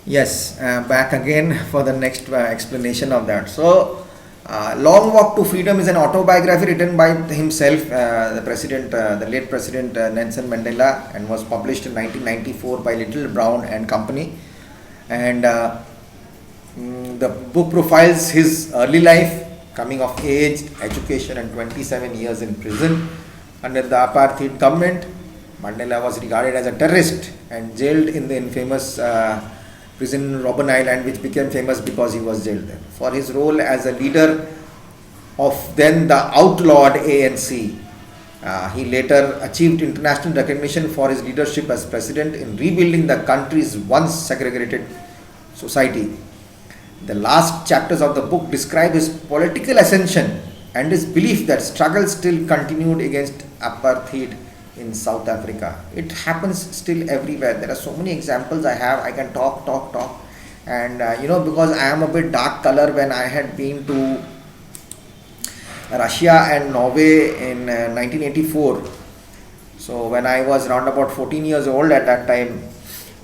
Yes, back again for the next explanation of that. So, Long Walk to Freedom is an autobiography written by himself, the late President Nelson Mandela, and was published in 1994 by Little Brown and Company. And the book profiles his early life, coming of age, education, and 27 years in prison under the apartheid government. Mandela was regarded as a terrorist and jailed in the infamous prison Robben Island, which became famous because he was jailed there. For his role as a leader of then the outlawed ANC, he later achieved international recognition for his leadership as president in rebuilding the country's once segregated society. The last chapters of the book describe his political ascension and his belief that struggle still continued against apartheid in South Africa. It happens still everywhere. There are so many examples I have. I can talk. And because I am a bit dark color, when I had been to Russia and Norway in 1984. So when I was around about 14 years old at that time,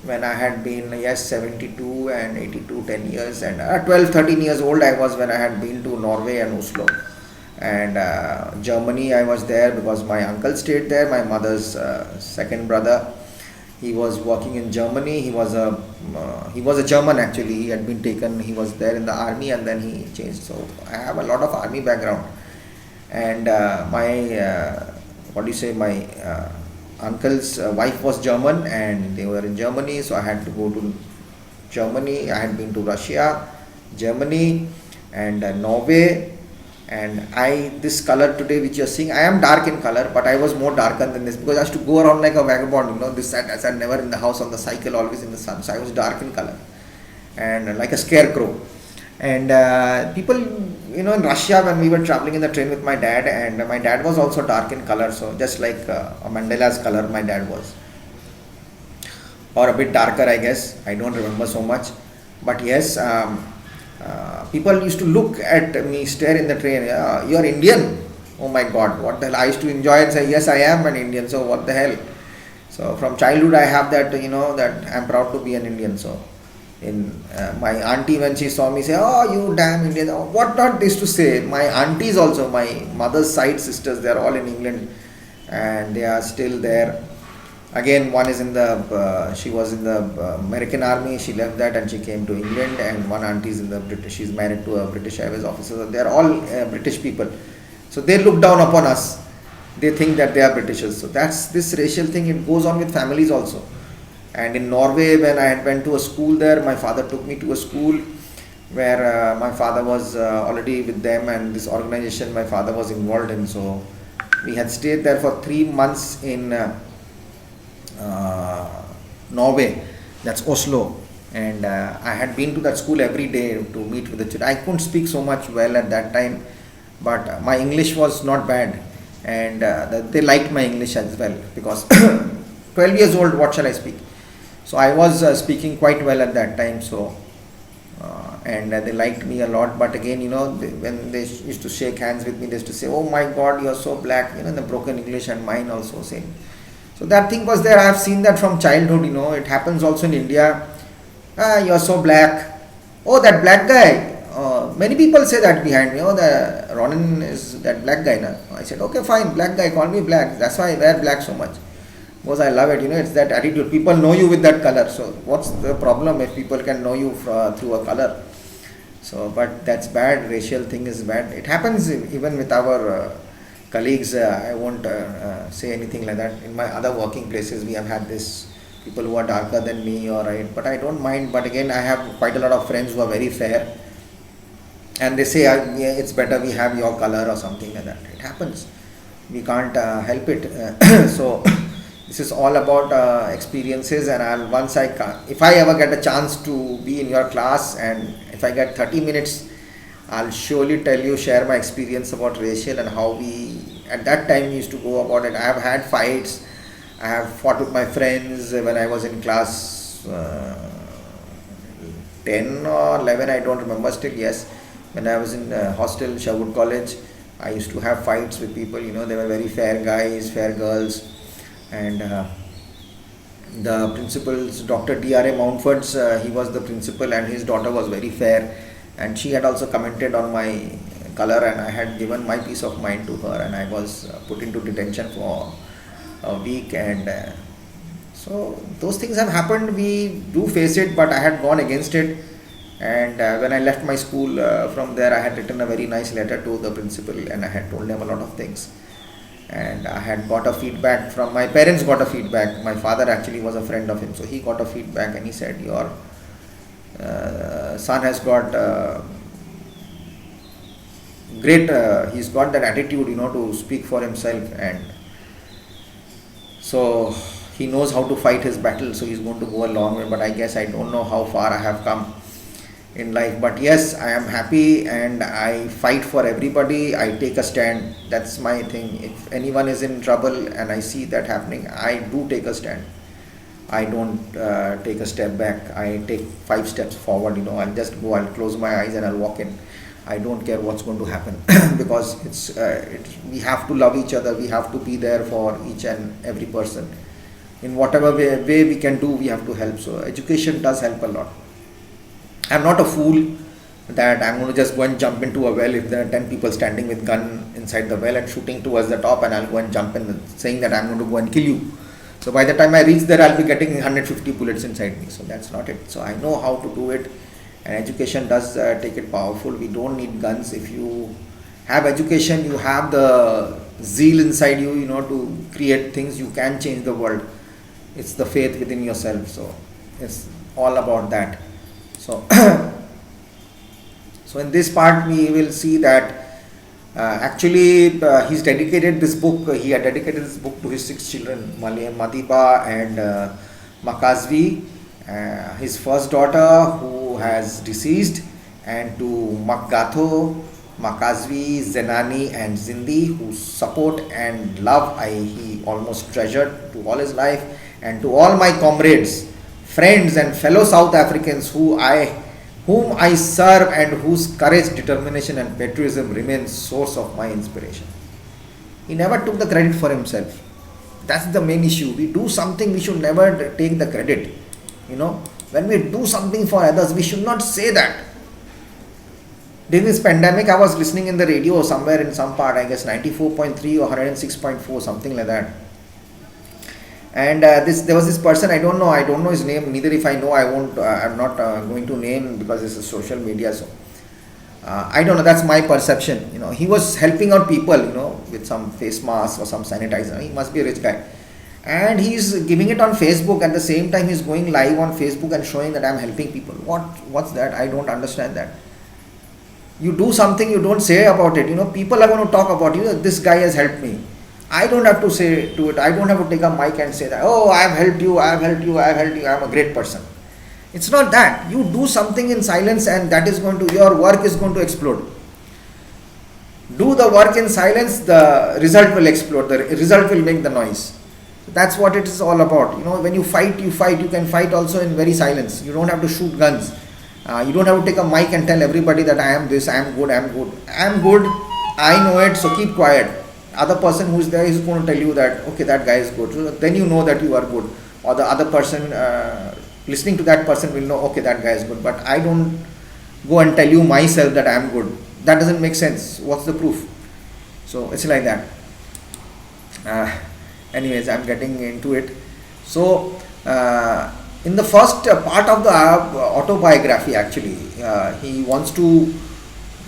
when I had been 72 and 82, 10 years, and 12, 13 years old I was when I had been to Norway and Oslo. And Germany, I was there because my uncle stayed there, my mother's second brother. He was working in Germany. He was a German actually. He had been taken. He was there in the army and then he changed. So I have a lot of army background. And my uncle's wife was German and they were in Germany. So I had to go to Germany. I had been to Russia, Germany, and Norway. And this color today which you're seeing, I am dark in color, but I was more darker than this because I used to go around like a vagabond, I said never in the house, on the cycle, always in the sun. So I was dark in color and like a scarecrow. And people, in Russia, when we were traveling in the train with my dad, and my dad was also dark in color, so just like a Mandela's color, my dad was, or a bit darker, I guess. I don't remember so much, but yes. People used to look at me, stare in the train. You're Indian? Oh my God, what the hell? I used to enjoy it and say, yes, I am an Indian. So what the hell? So from childhood, I have that, that I'm proud to be an Indian. So in my auntie, when she saw me, say, oh, you damn Indian. Oh, what not this to say? My aunties also, my mother's side sisters, they're all in England and they are still there. Again, one is she was in the American Army, she left that and she came to England, and one auntie is in the British, she's married to a British Airways officer. So they're all British people. So they look down upon us. They think that they are Britishers. So that's this racial thing, it goes on with families also. And in Norway, when I went to a school there, my father took me to a school where my father was already with them, and this organization my father was involved in. So we had stayed there for 3 months in Norway, that's Oslo, and I had been to that school every day to meet with the children. I couldn't speak so much well at that time, but my English was not bad, and they liked my English as well because 12 years old, what shall I speak? So I was speaking quite well at that time. So and they liked me a lot. But again, when they used to shake hands with me, they used to say, "Oh my God, you're so black," in the broken English, and mine also same. So that thing was there. I have seen that from childhood. It happens also in India. You're so black. Oh, that black guy. Many people say that behind me. Oh, the Ronan is that black guy. Na? I said, okay, fine, black guy. Call me black. That's why I wear black so much. Because I love it. It's that attitude. People know you with that color. So what's the problem if people can know you through a color? So, but that's bad. Racial thing is bad. It happens even with our colleagues. I won't say anything like that. In my other working places, we have had this people who are darker than me, but I don't mind. But again, I have quite a lot of friends who are very fair, and they say, yeah, it's better we have your color or something like that. It happens. We can't help it. So this is all about experiences, and if I ever get a chance to be in your class, and if I get 30 minutes, I'll surely share my experience about racial and how we at that time used to go about it. I have had fights. I have fought with my friends when I was in class 10 or 11, I don't remember still, yes. When I was in hostel, Sherwood College, I used to have fights with people. They were very fair guys, fair girls, and The principal's Dr. D.R.A. Mountfords, he was the principal, and his daughter was very fair, and she had also commented on my color, and I had given my peace of mind to her, and I was put into detention for a week. And so those things have happened. We do face it, but I had gone against it. And when I left my school, from there I had written a very nice letter to the principal, and I had told them a lot of things. And I had got a feedback from my parents. Got a feedback. My father actually was a friend of him, so he got a feedback, and he said, your son has got great, he's got that attitude, to speak for himself, and so he knows how to fight his battle, so he's going to go a long way. But I guess I don't know how far I have come in life. But yes, I am happy, and I fight for everybody. I take a stand. That's my thing. If anyone is in trouble and I see that happening, I do take a stand. I don't take a step back. I take 5 steps forward. I'll just go, I'll close my eyes and I'll walk in. I don't care what's going to happen because we have to love each other. We have to be there for each and every person. In whatever way we can do, we have to help. So education does help a lot. I'm not a fool that I'm going to just go and jump into a well if there are 10 people standing with gun inside the well and shooting towards the top, and I'll go and jump in saying that I'm going to go and kill you. So by the time I reach there, I'll be getting 150 bullets inside me. So that's not it. So I know how to do it, and education does take it powerful. We don't need guns. If you have education, you have the zeal inside you, to create things. You can change the world. It's the faith within yourself. So it's all about that. So, so in this part we will see that actually he's dedicated this book. He had dedicated this book to his 6 children, Madiba and Makazvi, his first daughter who has deceased, and to Makgatho, Makazvi, Zenani and Zindi, whose support and love he almost treasured to all his life, and to all my comrades, friends and fellow South Africans whom I serve, and whose courage, determination and patriotism remains source of my inspiration. He never took the credit for himself. That's the main issue. We do something, we should never take the credit. When we do something for others, we should not say that. During this pandemic, I was listening in the radio somewhere in some part, I guess 94.3 or 106.4, something like that. And there was this person, I don't know his name, neither if I know, I'm not going to name because this is social media. So I don't know, that's my perception. He was helping out people, with some face mask or some sanitizer. He must be a rich guy. And he's giving it on Facebook. At the same time, he's going live on Facebook and showing that I'm helping people. What's that? I don't understand that. You do something, you don't say about it. People are going to talk about you. This guy has helped me. I don't have to say to it. I don't have to take a mic and say that, oh, I have helped you, I'm a great person. It's not that. You do something in silence, and that is your work is going to explode. Do the work in silence, the result will explode. The result will make the noise. That's what it is all about. When you fight. You can fight also in very silence. You don't have to shoot guns. You don't have to take a mic and tell everybody that I am this, I am good. I know it, so keep quiet. Other person who is there is going to tell you that, okay, that guy is good. So then you know that you are good. Or the other person listening to that person will know, okay, that guy is good. But I don't go and tell you myself that I am good. That doesn't make sense. What's the proof? So it's like that. Anyways, I'm getting into it. So in the first part of the autobiography, actually, he wants to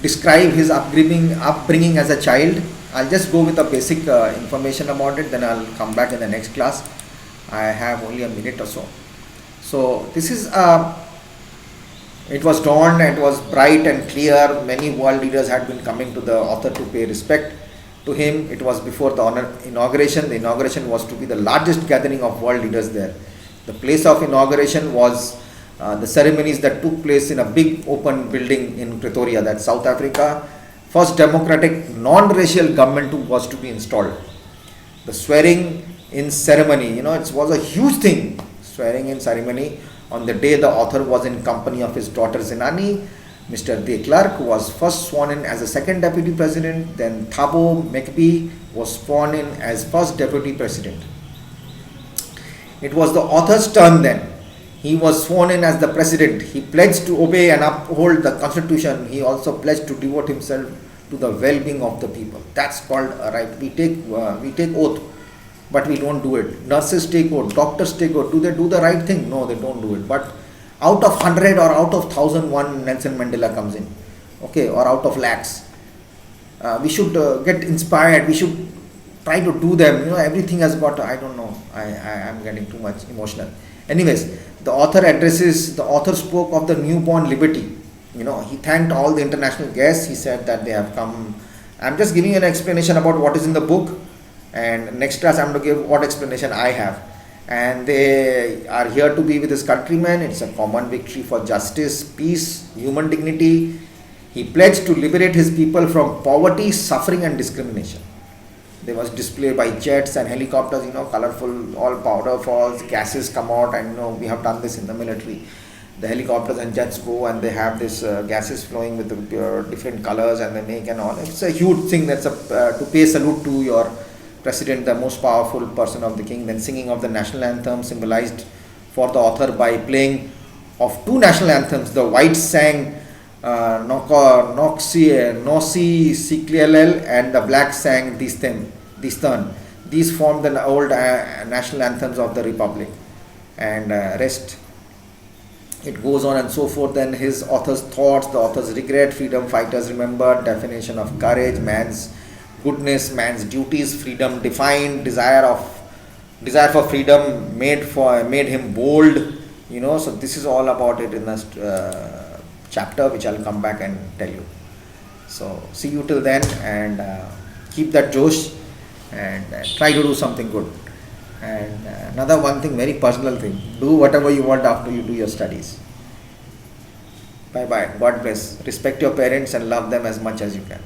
describe his upbringing as a child. I'll just go with a basic information about it, then I'll come back in the next class. I have only a minute or so. So this is, it was dawn, it was bright and clear. Many world leaders had been coming to the author to pay respect to him. It was before the inauguration. The inauguration was to be the largest gathering of world leaders there. The place of inauguration was the ceremonies that took place in a big open building in Pretoria, that's South Africa. First democratic non-racial government was to be installed. The swearing in ceremony, it was a huge thing. Swearing in ceremony on the day the author was in company of his daughter Zenani. Mr. De Klerk was first sworn in as a second deputy president. Then Thabo Mbeki was sworn in as first deputy president. It was the author's turn then. He was sworn in as the president. He pledged to obey and uphold the constitution. He also pledged to devote himself to the well-being of the people. That's called a right. We take oath, but we don't do it. Nurses take oath, doctors take oath. Do they do the right thing? No, they don't do it. But out of 100 or out of 1,000, one Nelson Mandela comes in, okay, or out of lakhs. We should get inspired. We should try to do them. Everything has got, I don't know, I am getting too much emotional. Anyways, the author spoke of the newborn liberty. He thanked all the international guests. He said that they have come. I'm just giving you an explanation about what is in the book, and next class I'm going to give what explanation I have. And they are here to be with his countrymen. It's a common victory for justice, peace, human dignity. He pledged to liberate his people from poverty, suffering and discrimination. There was display by jets and helicopters, colorful, all powder falls, gases come out, and we have done this in the military. The helicopters and jets go and they have this gases flowing with the different colors and they make and all. It's a huge thing. That's to pay salute to your president, the most powerful person of the king. Then singing of the national anthem symbolized for the author by playing of two national anthems. The whites sang Noxi Siklielel and the blacks sang Distan. These formed the old national anthems of the republic, and rest. It goes on and so forth. Then his author's thoughts, the author's regret, freedom fighters remembered, definition of courage, man's goodness, man's duties, freedom defined, desire for freedom made him bold. So this is all about it in this chapter, which I'll come back and tell you. So see you till then, and keep that josh and try to do something good. And another one thing, very personal thing, do whatever you want after you do your studies. Bye bye. God bless. Respect your parents and love them as much as you can.